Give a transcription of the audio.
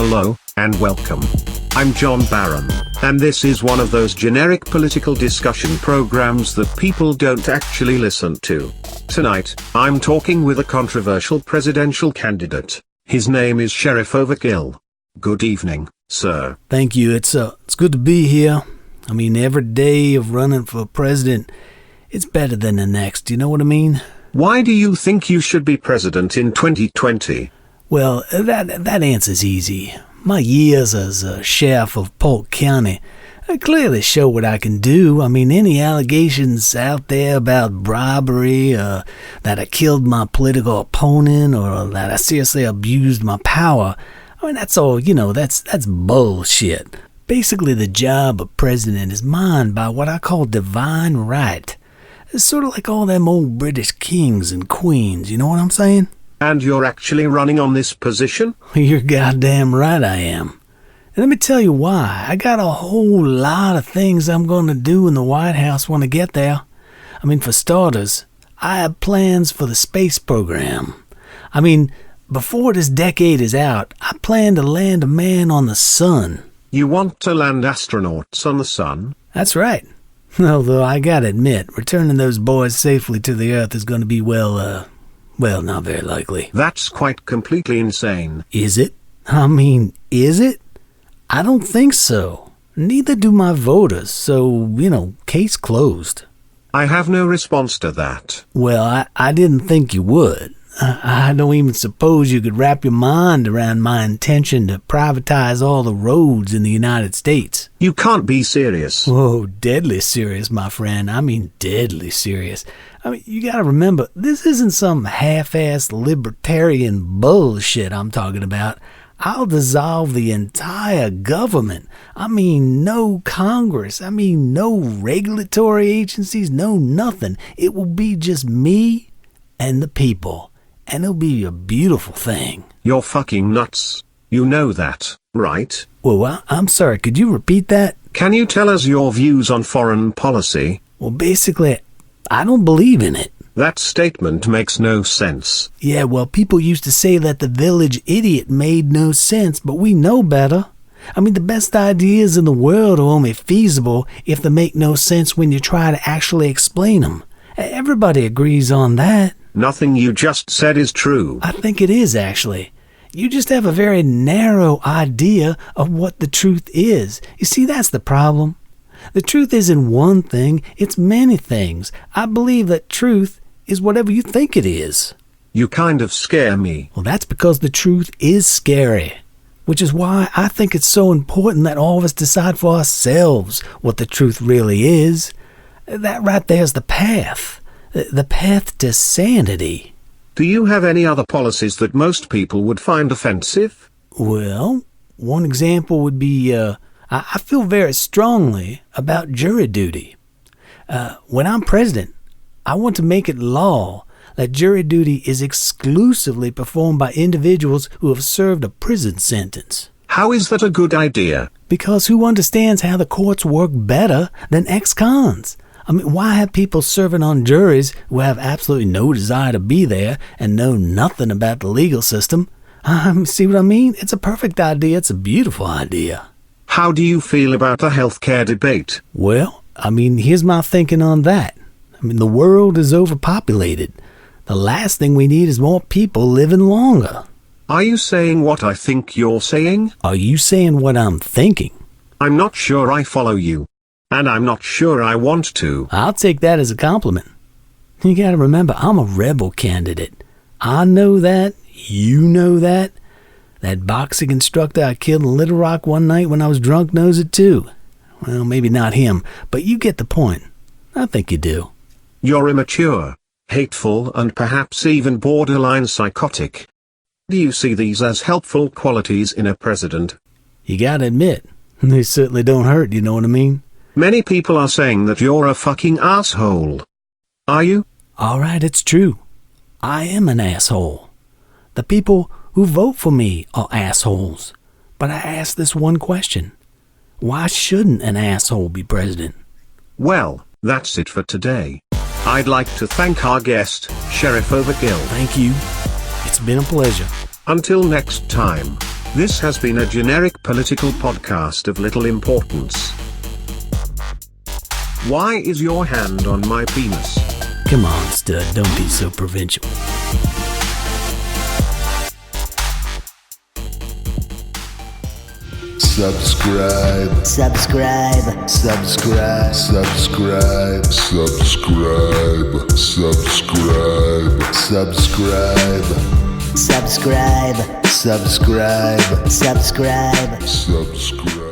Hello, and welcome. I'm John Barron, and this is one of those generic political discussion programs that people don't actually listen to. Tonight, I'm talking with a controversial presidential candidate. His name is Sheriff Overkill. Good evening, sir. Thank you. It's good to be here. I mean, every day of running for president, it's better than the next. You know what I mean? Why do you think you should be president in 2020? Well, that answer's easy. My years as a sheriff of Polk County clearly show what I can do. I mean, any allegations out there about bribery, that I killed my political opponent, or that I seriously abused my power, I mean, that's all, that's bullshit. Basically, the job of president is mine by what I call divine right. It's sort of like all them old British kings and queens, you know what I'm saying? And you're actually running on this position? You're goddamn right I am. And let me tell you why. I got a whole lot of things I'm going to do in the White House when I get there. I mean, for starters, I have plans for the space program. I mean, before this decade is out, I plan to land a man on the sun. You want to land astronauts on the sun? That's right. Although I gotta admit, returning those boys safely to the Earth is going to be, well, not very likely. That's quite completely insane. Is it? I mean, is it? I don't think so. Neither do my voters, so, case closed. I have no response to that. Well, I didn't think you would. I don't even suppose you could wrap your mind around my intention to privatize all the roads in the United States. You can't be serious. Oh, deadly serious, my friend. I mean, deadly serious. I mean, you gotta remember, this isn't some half-assed libertarian bullshit I'm talking about. I'll dissolve the entire government. I mean, no Congress. I mean, no regulatory agencies, no nothing. It will be just me and the people. And it'll be a beautiful thing. You're fucking nuts. You know that, right? Well, I'm sorry, could you repeat that? Can you tell us your views on foreign policy? Well, basically, I don't believe in it. That statement makes no sense. Yeah, well, people used to say that the village idiot made no sense, but we know better. I mean, the best ideas in the world are only feasible if they make no sense when you try to actually explain them. Everybody agrees on that. Nothing you just said is true. I think it is, actually. You just have a very narrow idea of what the truth is. You see, that's the problem. The truth isn't one thing, it's many things. I believe that truth is whatever you think it is. You kind of scare me. Well, that's because the truth is scary. Which is why I think it's so important that all of us decide for ourselves what the truth really is. That right there's the path. The path to sanity. Do you have any other policies that most people would find offensive? Well, one example would be, I feel very strongly about jury duty. When I'm president, I want to make it law that jury duty is exclusively performed by individuals who have served a prison sentence. How is that a good idea? Because who understands how the courts work better than ex-cons? I mean, why have people serving on juries who have absolutely no desire to be there and know nothing about the legal system? See what I mean? It's a perfect idea. It's a beautiful idea. How do you feel about the healthcare debate? Well, I mean, here's my thinking on that. I mean, the world is overpopulated. The last thing we need is more people living longer. Are you saying what I think you're saying? Are you saying what I'm thinking? I'm not sure I follow you. And I'm not sure I want to. I'll take that as a compliment. You gotta remember, I'm a rebel candidate. I know that. You know that. That boxing instructor I killed in Little Rock one night when I was drunk knows it too. Well, maybe not him, but you get the point. I think you do. You're immature, hateful, and perhaps even borderline psychotic. Do you see these as helpful qualities in a president? You gotta admit, they certainly don't hurt, you know what I mean? Many people are saying that you're a fucking asshole. Are you? All right, it's true. I am an asshole. The people who vote for me are assholes. But I ask this one question. Why shouldn't an asshole be president? Well, that's it for today. I'd like to thank our guest, Sheriff Overkill. Thank you. It's been a pleasure. Until next time. This has been a generic political podcast of little importance. Why is your hand on my penis? Come on, stud, don't be so provincial. Subscribe. Subscribe. Subscribe. Subscribe. Subscribe. Subscribe. Subscribe. Subscribe. Subscribe. Subscribe. Subscribe.